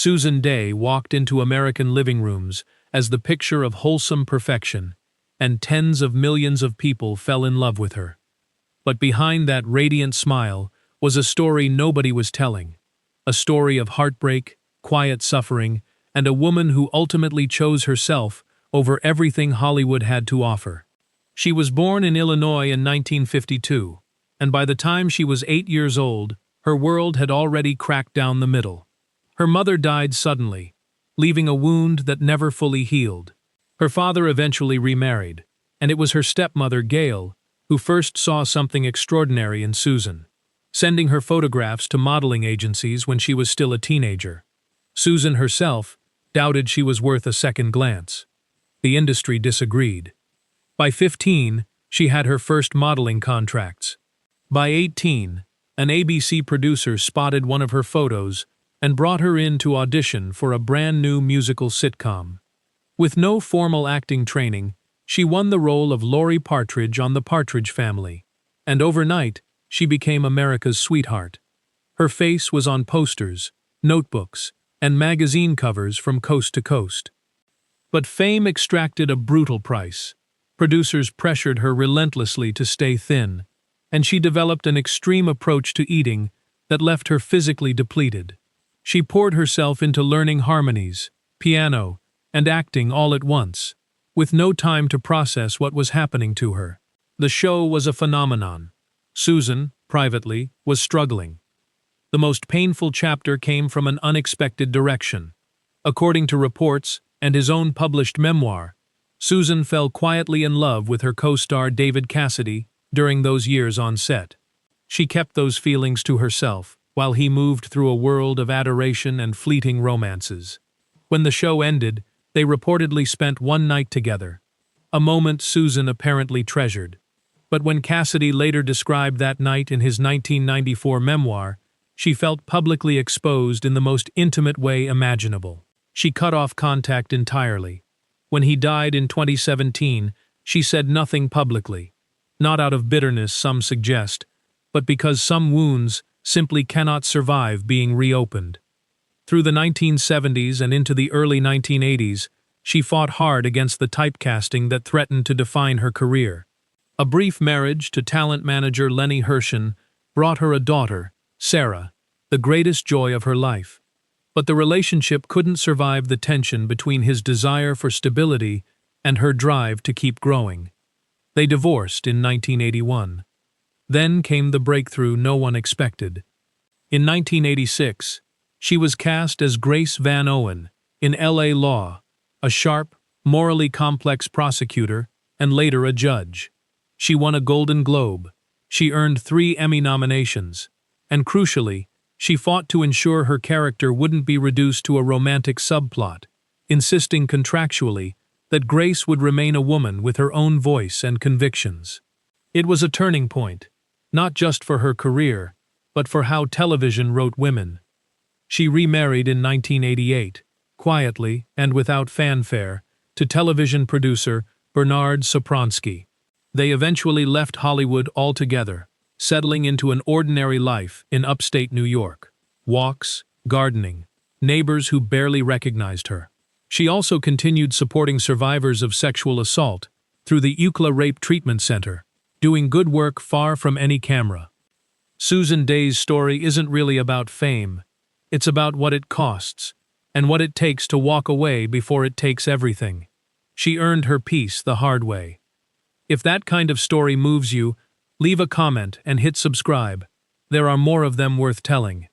Susan Dey walked into American living rooms as the picture of wholesome perfection, and tens of millions of people fell in love with her. But behind that radiant smile was a story nobody was telling, a story of heartbreak, quiet suffering, and a woman who ultimately chose herself over everything Hollywood had to offer. She was born in Illinois in 1952, and by the time she was 8 years old, her world had already cracked down the middle. Her mother died suddenly, leaving a wound that never fully healed. Her father eventually remarried, and it was her stepmother, Gail, who first saw something extraordinary in Susan, sending her photographs to modeling agencies when she was still a teenager. Susan herself doubted she was worth a second glance. The industry disagreed. By 15, she had her first modeling contracts. By 18, an ABC producer spotted one of her photos and brought her in to audition for a brand new musical sitcom. With no formal acting training, she won the role of Laurie Partridge on The Partridge Family, and overnight, she became America's sweetheart. Her face was on posters, notebooks, and magazine covers from coast to coast. But fame extracted a brutal price. Producers pressured her relentlessly to stay thin, and she developed an extreme approach to eating that left her physically depleted. She poured herself into learning harmonies, piano, and acting all at once, with no time to process what was happening to her. The show was a phenomenon. Susan, privately, was struggling. The most painful chapter came from an unexpected direction. According to reports and his own published memoir, Susan fell quietly in love with her co-star David Cassidy during those years on set. She kept those feelings to herself, while he moved through a world of adoration and fleeting romances. When the show ended, they reportedly spent one night together, a moment Susan apparently treasured. But when Cassidy later described that night in his 1994 memoir, she felt publicly exposed in the most intimate way imaginable. She cut off contact entirely. When he died in 2017, she said nothing publicly, not out of bitterness, some suggest, but because some wounds simply cannot survive being reopened. Through the 1970s and into the early 1980s, she fought hard against the typecasting that threatened to define her career. A brief marriage to talent manager Lenny Hershen brought her a daughter, Sarah, the greatest joy of her life. But the relationship couldn't survive the tension between his desire for stability and her drive to keep growing. They divorced in 1981. Then came the breakthrough no one expected. In 1986, she was cast as Grace Van Owen in L.A. Law, a sharp, morally complex prosecutor and later a judge. She won a Golden Globe. She earned 3 Emmy nominations. And crucially, she fought to ensure her character wouldn't be reduced to a romantic subplot, insisting contractually that Grace would remain a woman with her own voice and convictions. It was a turning point, not just for her career, but for how television wrote women. She remarried in 1988, quietly and without fanfare, to television producer Bernard Sopronsky. They eventually left Hollywood altogether, settling into an ordinary life in upstate New York. Walks, gardening, neighbors who barely recognized her. She also continued supporting survivors of sexual assault through the UCLA Rape Treatment Center, doing good work far from any camera. Susan Dey's story isn't really about fame. It's about what it costs, and what it takes to walk away before it takes everything. She earned her peace the hard way. If that kind of story moves you, leave a comment and hit subscribe. There are more of them worth telling.